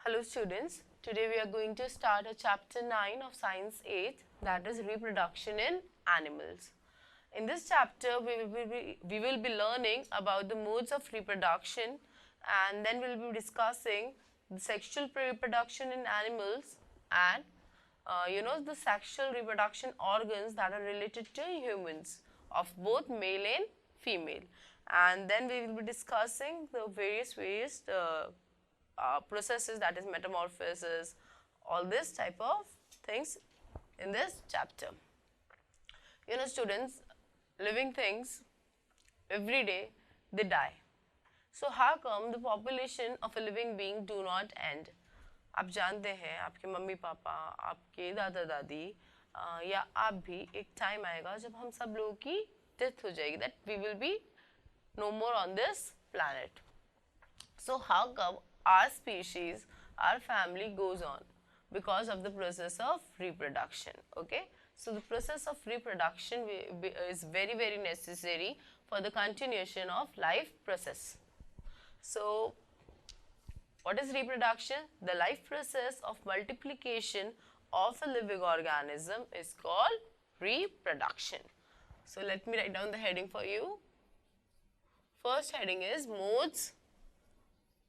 Hello students, today we are going to start a chapter 9 of Science 8, that is reproduction in animals. In this chapter we will be learning about the modes of reproduction, and then we will be discussing the sexual reproduction in animals and the sexual reproduction organs that are related to humans of both male and female. And then we will be discussing the various processes, that is metamorphosis, all this type of things in this chapter. Students, living things every day they die. So how come the population of a living being do not end? आप जानते हैं आपके mummy papa, आपके दादा दादी या आप भी एक टाइम आएगा जब हम सब लोगों की डेथ हो जाएगी, that we will be no more on this planet. So how come our species, our family goes on? Because of the process of reproduction. Okay, so the process of reproduction is very necessary for the continuation of life process. So what is reproduction? The life process of multiplication of a living organism is called reproduction. So let me write down the heading for you. First heading is modes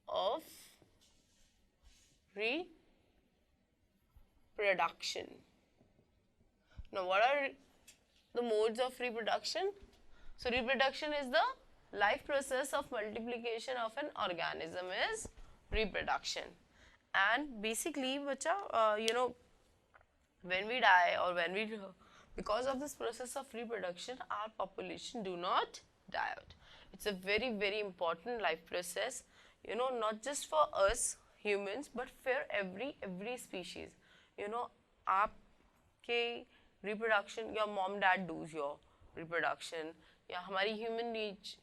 of reproduction. Now what are the modes of reproduction? So reproduction is the life process of multiplication of an organism is reproduction. And basically bacha, when we die or when we, because of this process of reproduction, our population do not die out. It's a very important life process, not just for us humans but for every species. आपके reproduction, your mom dad does your reproduction, या हमारी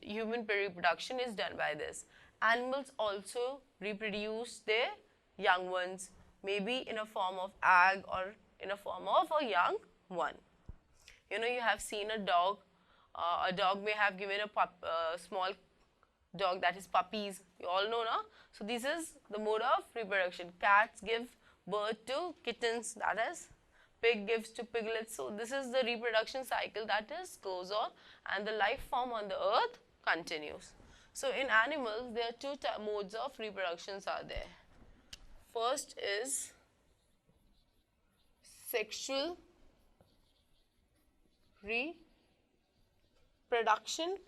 human reproduction is done by this. Animals also reproduce their young ones, maybe in a form of egg or in a form of a young one. You have seen a dog. A dog may have given a small dog, that is puppies. You all know, na? So this is the mode of reproduction. Cats give birth to kittens, that is. Pig gives to piglets. So this is the reproduction cycle that is goes on, and the life form on the earth continues. So in animals, there are two modes of reproductions are there. First is sexual reproduction,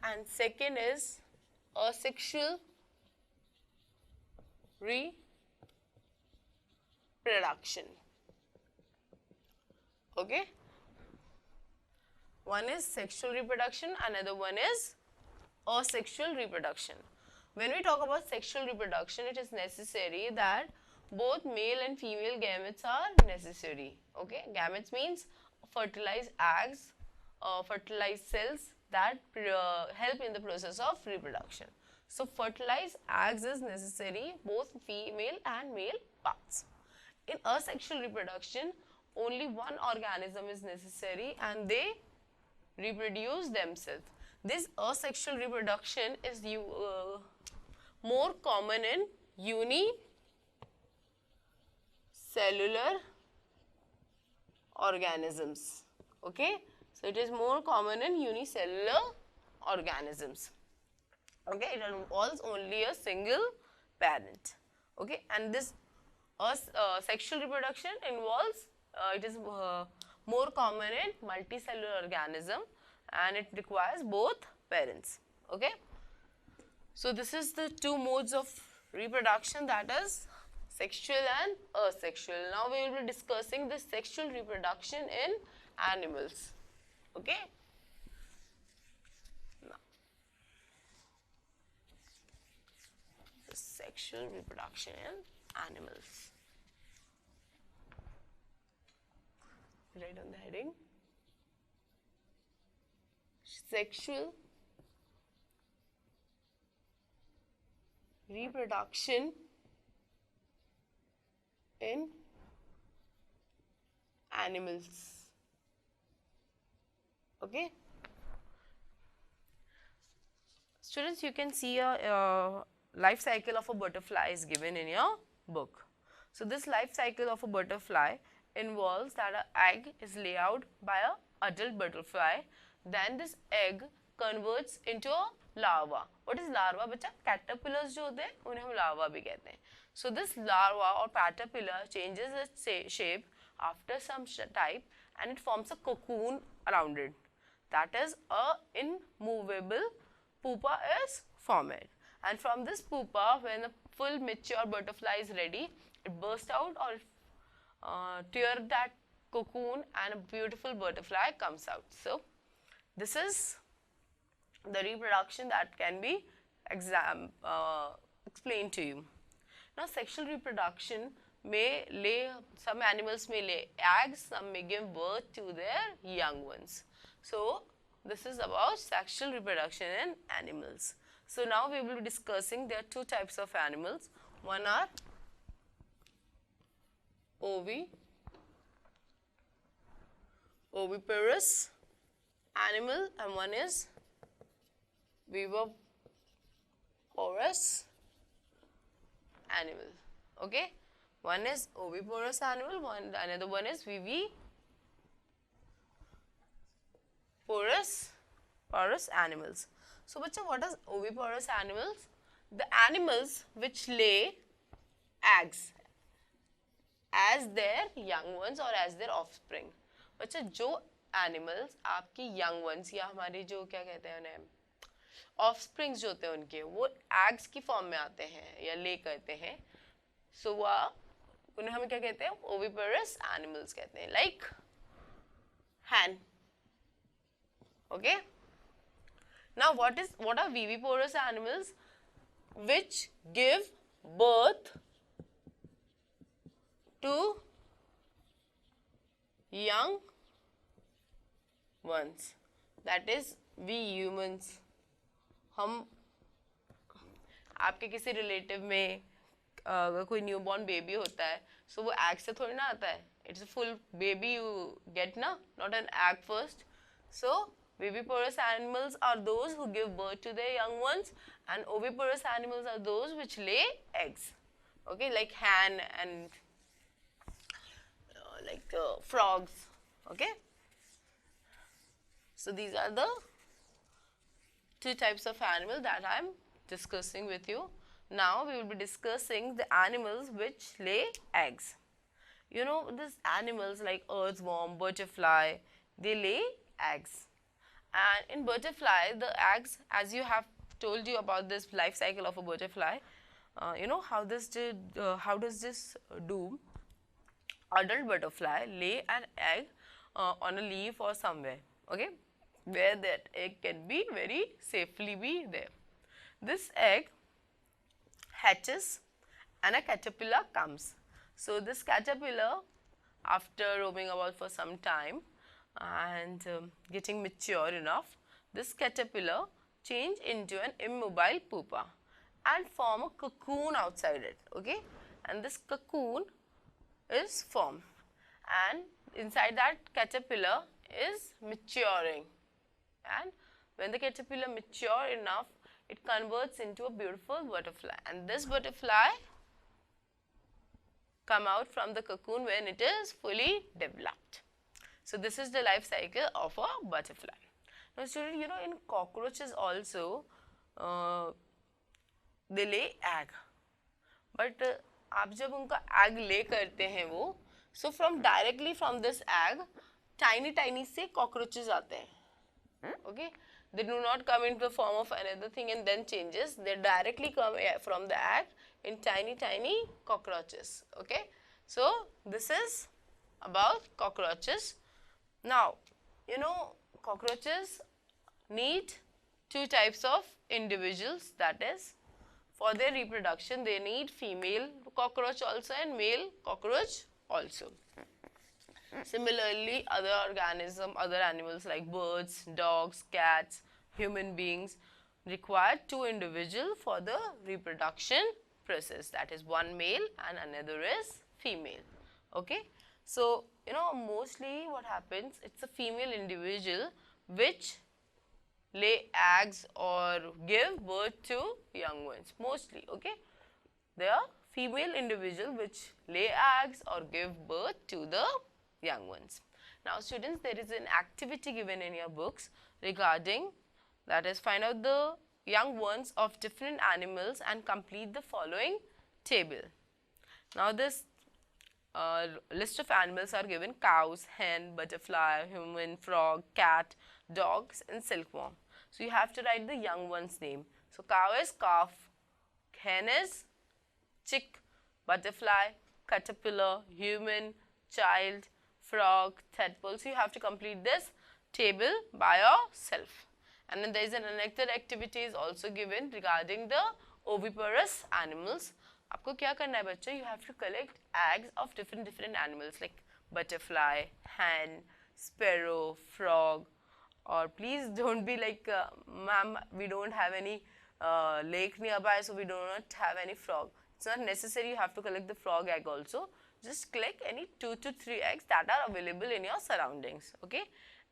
and second is asexual reproduction. Okay? One is sexual reproduction, another one is asexual reproduction. When we talk about sexual reproduction, it is necessary that both male and female gametes are necessary. Okay? Gametes means fertilized eggs, fertilized cells that help in the process of reproduction. So fertilized eggs is necessary, both female and male parts. In asexual reproduction, only one organism is necessary and they reproduce themselves. This asexual reproduction is more common in unicellular organisms. Okay, so it is more common in unicellular organisms. Okay, it involves only a single parent. Okay, and this sexual reproduction involves it is more common in multicellular organism, and it requires both parents. Okay, so this is the two modes of reproduction, that is sexual and asexual. Now we will be discussing the sexual reproduction in animals. Okay, now the sexual reproduction in animals. Write on the heading. Sexual reproduction in animals. Okay. Students, you can see a life cycle of a butterfly is given in your book. So this life cycle of a butterfly involves that an egg is laid out by a adult butterfly. Then this egg converts into a larva. What is larva बच्चा? Caterpillars जो होते हैं उन्हें हम larva भी कहते हैं. So this larva or caterpillar changes its shape after some time and it forms a cocoon around it. That is a immovable pupa is formed. And from this pupa, when the full mature butterfly is ready, it bursts out or tear that cocoon and a beautiful butterfly comes out. So this is the reproduction that can be explained to you. Now sexual reproduction may lay, some animals may lay eggs, some may give birth to their young ones. So this is about sexual reproduction in animals. So now we will be discussing, there are two types of animals. One are oviparous animal and one is viviparous animal. Okay, one is oviparous animal, another one is viviparous animals. So bacha, what is oviparous animals? The animals which lay eggs as their young ones or as their offspring. बच्चा जो animals आपकी young ones या हमारे जो क्या कहते हैं उन्हें offsprings जो होते हैं उनके वो eggs की form में आते हैं या lay करते हैं, so वह उन्हें हम क्या कहते हैं? Oviparous animals कहते हैं, like hen. Okay. Now what are viviparous animals? Which give birth to young ones. That is we humans. हम आपके किसी रिलेटिव में अगर कोई न्यूबॉर्न बेबी होता है, so वो एग से थोड़ी ना आता है. It's a full baby you get ना, not an egg first. So viviparous animals are those who give birth to their young ones, and oviparous animals are those which lay eggs. Okay, like hen and frogs. Okay, so these are the two types of animal that I am discussing with you. Now we will be discussing the animals which lay eggs. You know, these animals like earthworm, butterfly, they lay eggs. And in butterfly, the eggs, as you have told you about this life cycle of a butterfly, you know how does this do? Adult butterfly lay an egg on a leaf or somewhere, okay, where that egg can be very safely be there. This egg hatches and a caterpillar comes. So this caterpillar, after roaming about for some time and getting mature enough, this caterpillar change into an immobile pupa and form a cocoon outside it, okay, and this cocoon is formed, and inside that caterpillar is maturing, and when the caterpillar mature enough, it converts into a beautiful butterfly, and this butterfly come out from the cocoon when it is fully developed. So this is the life cycle of a butterfly. Now student, you know, in cockroaches also they lay egg, but आप जब उनका egg lay करते हैं वो, so directly from this egg tiny से cockroaches आते हैं, okay, they do not come into the form of another thing and then changes, they directly come from the egg in tiny cockroaches, okay. So this is about cockroaches. Now you know cockroaches need two types of individuals, that is for their reproduction they need female cockroach also and male cockroach also. Similarly, other animals like birds, dogs, cats, human beings require two individuals for the reproduction process, that is one male and another is female, okay. So you know mostly what happens, it's a female individual which lay eggs or give birth to young ones mostly. Okay, they are female individual which lay eggs or give birth to the young ones. Now students, there is an activity given in your books regarding, that is, find out the young ones of different animals and complete the following table. Now this list of animals are given: cows, hen, butterfly, human, frog, cat, dogs and silkworm. So you have to write the young one's name. So cow is calf, hen is chick, butterfly, caterpillar, human, child, frog, tadpole. So you have to complete this table by yourself. And then there is another activity is also given regarding the oviparous animals. आपको क्या करना है बच्चों? You have to collect eggs of different animals like butterfly, hen, sparrow, frog. Or please don't be like, ma'am, we don't have any lake nearby, so we do not have any frog. It's not necessary you have to collect the frog egg also. Just collect any 2 to 3 eggs that are available in your surroundings, okay?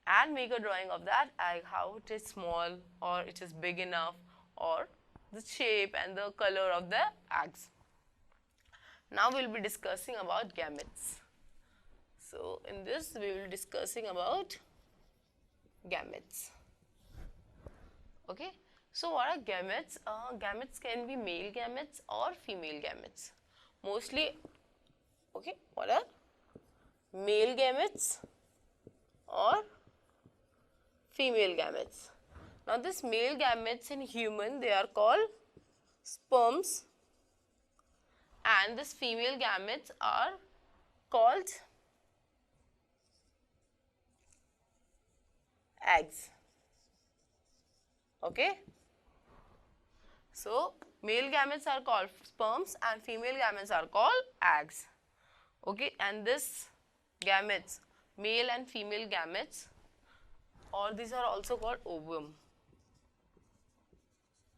And make a drawing of that egg, how it is small or it is big enough, or the shape and the color of the eggs. Now we will be discussing about gametes. So in this we will be discussing about gametes. Okay. So what are gametes? Gametes can be male gametes or female gametes. Mostly, okay, what are male gametes or female gametes? Now this male gametes in human, they are called sperms, and this female gametes are called eggs. Okay. So male gametes are called sperms and female gametes are called eggs. Okay, and this gametes, male and female gametes, or these are also called ovum.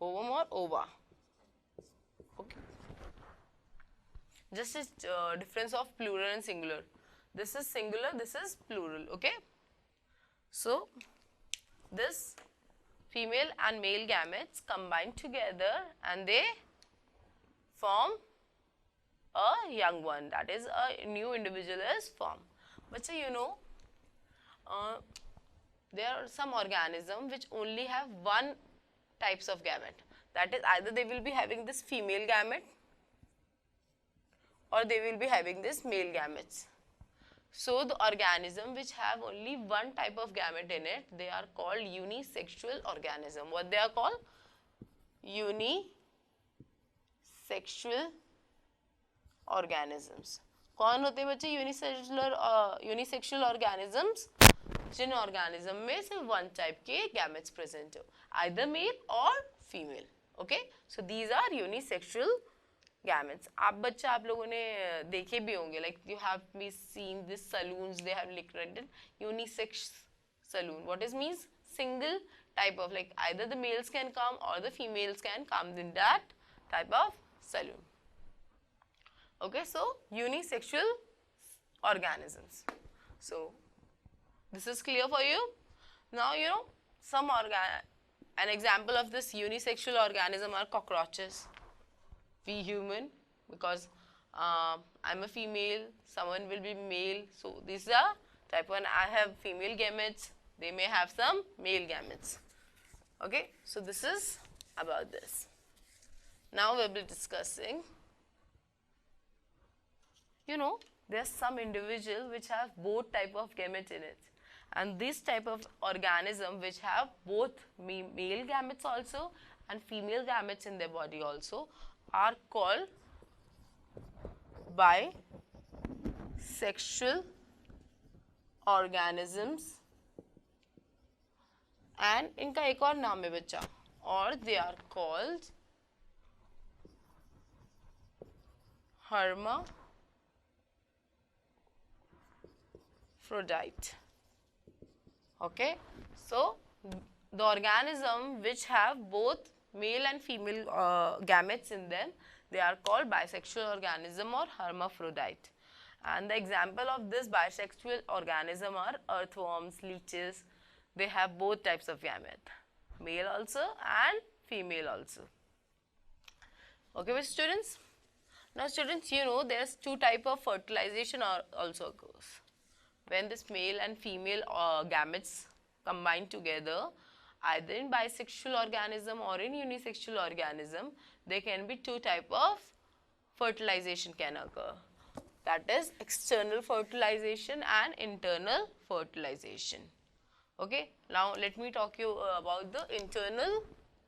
Ovum or ova. Okay. Just as difference of plural and singular. This is singular, this is plural. Okay. So this female and male gametes combine together and they form a young one, that is a new individual is formed. But so you know, there are some organisms which only have one types of gamete, that is either they will be having this female gamete or they will be having this male gametes. So the organism which have only one type of gamete in it, they are called unisexual organism. What they are called? Unisexual organisms. कौन होते हैं बच्चे unisexual organisms? जिन organism में सिर्फ one type के gametes present हो, either male or female. Okay, so these are unisexual gametes. आप लोगों ने देखे भी होंगे, like you have seen these saloons, they have written unisex saloon. What is means? Single type of, like either the males can come or the females can come in that type of saloon. Okay, so unisexual organisms. So this is clear for you. Now you know an example of this unisexual organism are cockroaches. We human, because I'm a female, someone will be male. So these are type 1. I have female gametes, they may have some male gametes. Okay, so this is about this. Now we will be discussing, you know, there's some individual which have both type of gamete in it. And this type of organism which have both male gametes also and female gametes in their body also are called bisexual organisms. And इनका एक और नाम है बच्चा, और they are called hermaphrodite. Okay, so the organism which have both male and female gametes in them, they are called bisexual organism or hermaphrodite. And the example of this bisexual organism are earthworms, leeches. They have both types of gamete. male also and female also. Okay, with students. Now students, you know there's two type of fertilization also occurs. When this male and female gametes combine together, either in bisexual organism or in unisexual organism, there can be two type of fertilization can occur. That is external fertilization and internal fertilization. Okay, now let me talk you about the internal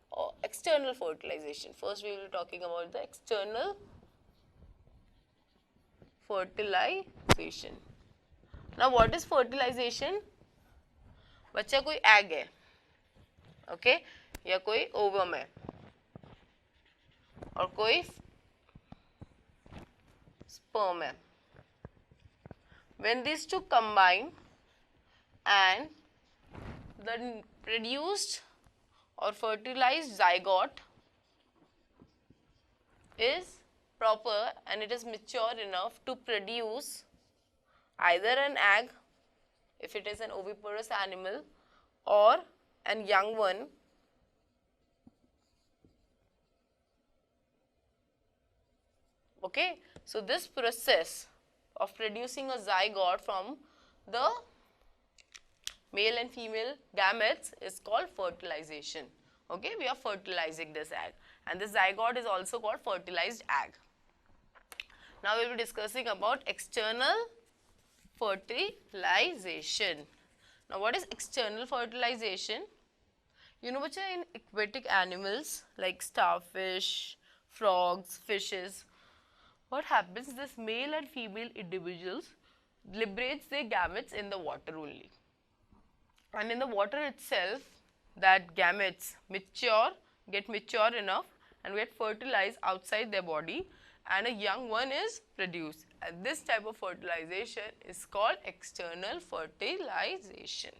or external fertilization. First we will be talking about the external fertilization. Now what is fertilization? बच्चा कोई egg है, okay, या कोई ovum है और कोई sperm है. When these two combine and the produced or fertilized zygote is proper and it is mature enough to produce either an egg if it is an oviparous animal or an young one okay. So this process of producing a zygote from the male and female gametes is called fertilization. Okay, we are fertilizing this egg and this zygote is also called fertilized egg. Now we will be discussing about external fertilization. Now what is external fertilization? You know bacha, in aquatic animals like starfish, frogs, fishes, what happens, this male and female individuals liberates their gametes in the water only, and in the water itself that gametes get mature enough and get fertilized outside their body and a young one is produced, and this type of fertilization is called external fertilization.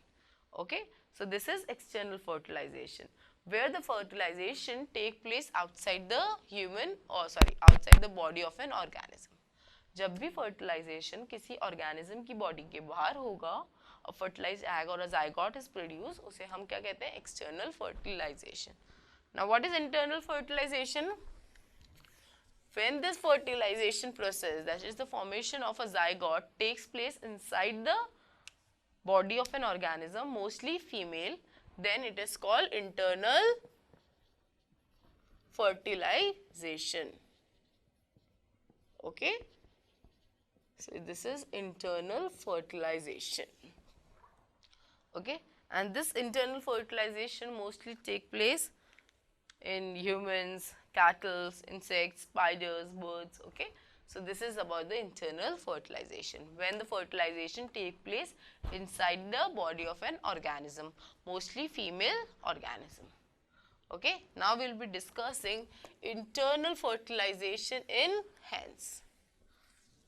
Okay, so this is external fertilization where the fertilization take place outside the outside the body of an organism. जब भी fertilization किसी organism की body के बाहर होगा और fertilized egg or a zygote is produced, उसे हम क्या कहते हैं? External fertilization. Now what is internal fertilization? When this fertilization process, that is the formation of a zygote, takes place inside the body of an organism, mostly female, then it is called internal fertilization. Okay, so this is internal fertilization. Okay, and this internal fertilization mostly take place in humans, cattle, insects, spiders, birds. Okay, so this is about the internal fertilization, when the fertilization take place inside the body of an organism, mostly female organism. Okay, now we will be discussing internal fertilization in hens.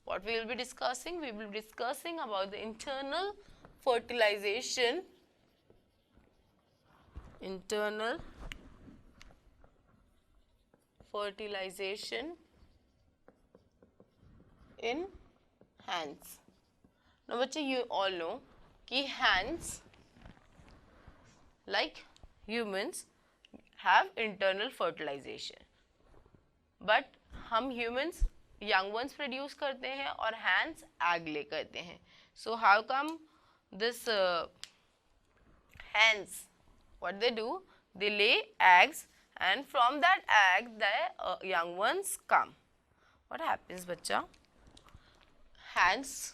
What we will be discussing? We will be discussing about the internal fertilization in hens. Now बच्चे, you all know कि hens like humans have internal fertilization, but हम humans young ones produce करते हैं और hens egg lay करते हैं. So how come this hens, what they do? They lay eggs and from that egg the young ones come. What happens बच्चा? Hens,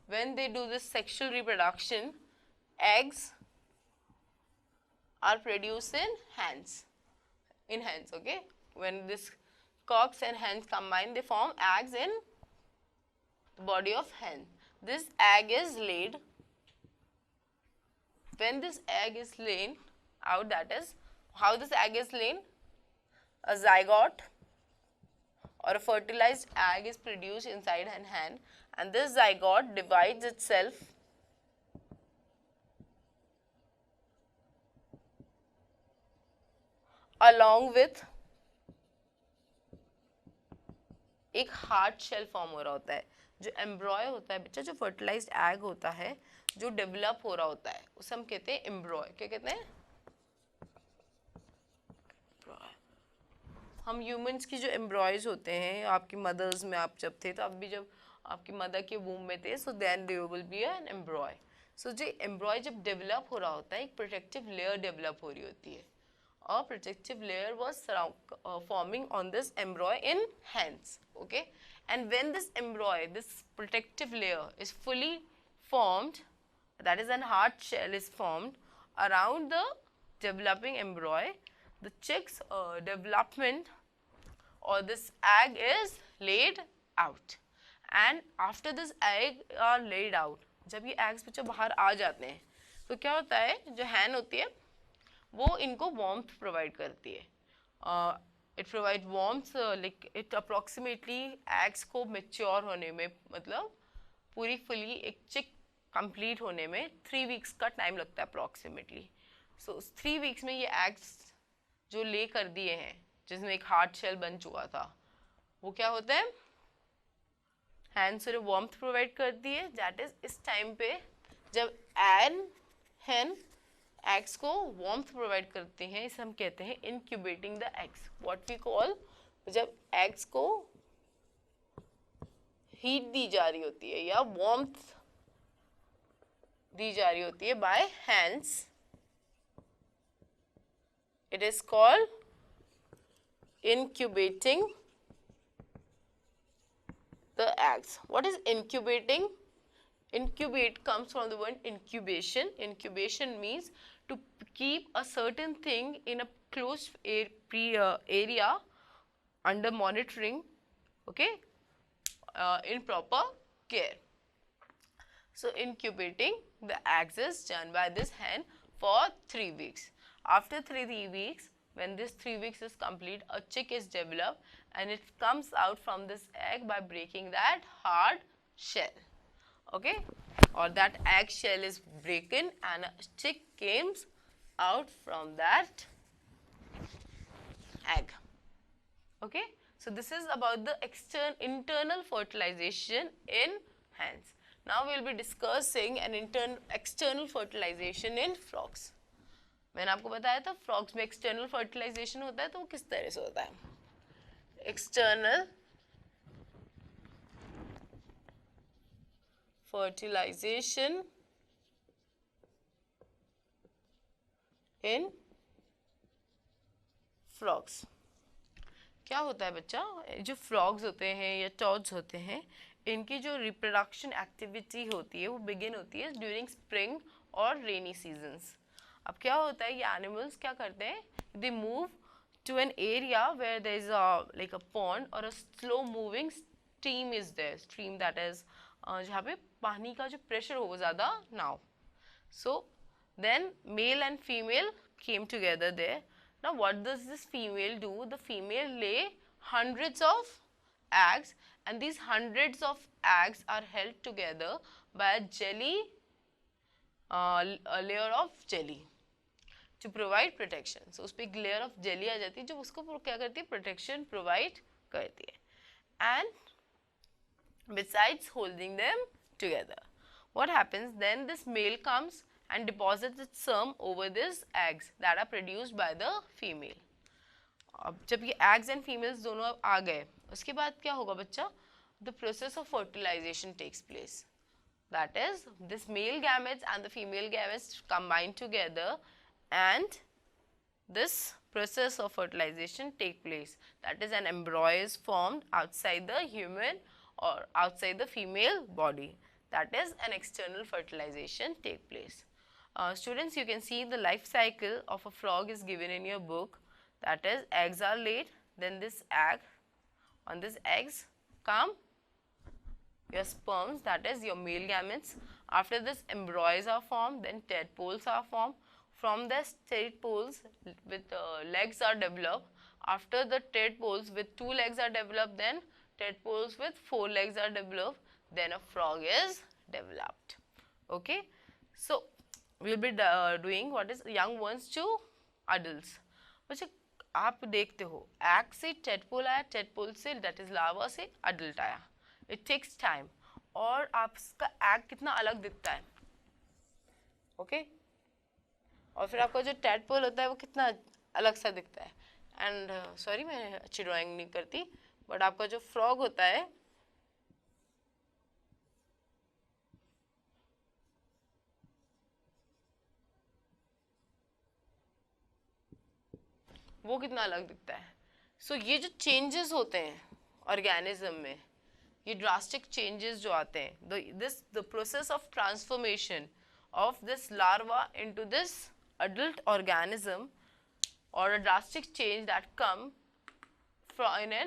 when they do this sexual reproduction, eggs are produced in hens. Okay, when this cocks and hens combine, they form eggs in the body of hen. This egg is laid. When this egg is laid out, that is how this egg is laid. A zygote or a fertilized egg is produced inside an hen, and this zygote divides itself along with एक hard shell form हो रहा होता है. जो एम्ब्रॉय होता है बच्चा, जो फर्टिलाइज्ड एग होता है, जो डेवलप हो रहा होता है, उसे हम कहते हैं एम्ब्रॉय. क्या कहते हैं? हम ह्यूमंस की जो एम्ब्रॉयज होते हैं, आपकी मदर्स में आप जब थे, तो अब भी जब आपकी मदर के वूम में थे, so then there will be an embryo. सो जो एम्ब्रॉय जब डेवलप हो रहा होता है, एक प्रोटेक्टिव लेयर डेवलप हो रही होती है. A protective layer was forming on this embryo in hands. Okay, and when this embryo, this protective layer is fully formed, that is an hard shell is formed around the developing embryo, the chick's development or this egg is laid out. And after this egg are laid out, जब ये eggs बच्चे बाहर आ जाते हैं, तो क्या होता है, जो hen होती है वो इनको वार्मथ प्रोवाइड करती है. It provide warmth, like it approximately eggs को मेच्योर होने में, मतलब पूरी फुली एक चिक कंप्लीट होने में 3 वीक्स का टाइम लगता है अप्रॉक्सीमेटली. सो 3 वीक्स में ये एग्स जो ले कर दिए हैं, जिसमें एक हार्ड शेल बन चुका था, वो क्या होता है, हैंड से वार्मथ प्रोवाइड करती है. दैट इज इस टाइम पे जब hen एग्स को वार्मथ प्रोवाइड करते हैं, इसे हम कहते हैं incubating the eggs. What we call, जब एग्स को हीट दी जा रही होती है या वार्मथ दी जा रही होती है by hands, it is called incubating the eggs. What is incubating? Incubate comes from the word incubation. Incubation means to keep a certain thing in a closed area under monitoring, okay, in proper care. So incubating the eggs is done by this hen for 3 weeks. After 3 weeks, when this 3 weeks is complete, a chick is developed and it comes out from this egg by breaking that hard shell. Okay, or that egg shell is broken and a chick comes out from that egg. Okay, so this is about the internal fertilization in hens. Now we will be discussing an external fertilization in frogs. मैंने आपको बताया था frogs में external fertilisation होता है, तो वो किस तरह से होता है. External fertilisation in frogs. क्या होता है बच्चा, जो फ्रॉग्स होते हैं या टॉड्स होते हैं, इनकी जो रिप्रोडक्शन एक्टिविटी होती है वो बिगिन होती है ड्यूरिंग स्प्रिंग और रेनी सीजन्स. अब क्या होता है, ये एनिमल्स क्या करते हैं, they move to an area where there is like a pond और a slow moving stream is there. Stream that is जहाँ पे पानी का जो प्रेशर हो वो ज़्यादा ना हो. So then male and female came together there. Now what does this female do, the female lay hundreds of eggs and these hundreds of eggs are held together by a jelly, a layer of jelly to provide protection. So उस पर एक layer of jelly आ जाती है जो उसको क्या करती है, protection provide करती है. And besides holding them together, what happens then, this male comes and deposits its sperm over these eggs that are produced by the female. अब जब ये eggs and females दोनों आ गए, उसके बाद क्या होगा बच्चा, the process of fertilization takes place. That is, this male gametes and the female gametes combine together and this process of fertilization take place. That is, an embryo is formed outside the human or outside the female body. That is, an external fertilization take place. Students, you can see the life cycle of a frog is given in your book. That is, eggs are laid, then this egg, on this eggs come your sperms, that is your male gametes. After this, embryos are formed, then tadpoles are formed. From the tadpoles with legs are developed. After the tadpoles with 2 legs are developed, then tadpoles with 4 legs are developed, then a frog is developed. Okay, so we will be doing what is young ones to adults. बच्चे आप देखते हो, egg से tadpole आया, tadpole से that is larva से adult आया. It takes time. और आपका एग कितना अलग दिखता है, ओके, और फिर आपका जो टेडपोल होता है वो कितना अलग सा दिखता है. एंड सॉरी मैं अच्छी ड्राइंग नहीं करती, बट आपका जो फ्रॉग होता है वो कितना अलग दिखता है। सो ये जो चेंजेस होते हैं ऑर्गेनिज्म में, ये ड्रास्टिक चेंजेस जो आते हैं, the process of transformation of this larva into this adult organism, or a drastic change that come from in a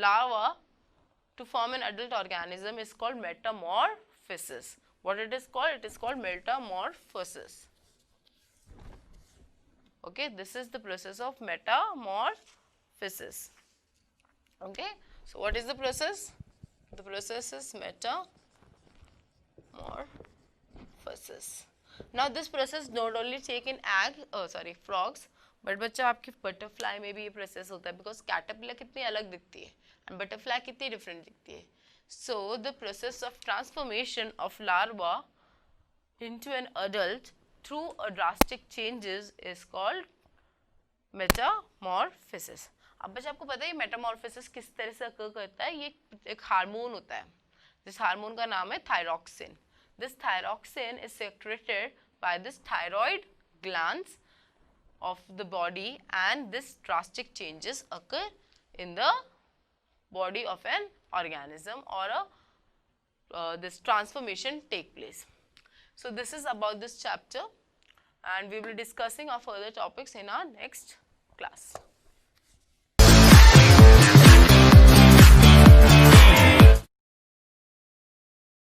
larva to form an adult organism is called metamorphosis. What it is called? It is called metamorphosis. Okay, this is the process of metamorphosis. Okay, so what is the process? The process is metamorphosis. Now this process not only take in frogs, but बच्चा आपकी butterfly में भी ये process होता है, because caterpillar कितनी अलग दिखती है एंड बटरफ्लाई कितनी डिफरेंट दिखती है. So the process of transformation of larva into an adult through a drastic changes is called metamorphosis. अब बच्चा आपको पता है ये मेटामॉर्फोसिस किस तरह से अकर करता है. ये एक हार्मोन होता है, जिस हार्मोन का नाम है thyroxine. This thyroxine is secreted by this thyroid glands of the body, and this drastic changes occur in the body of an organism, or this transformation take place. So this is about this chapter, and we will be discussing our further topics in our next class.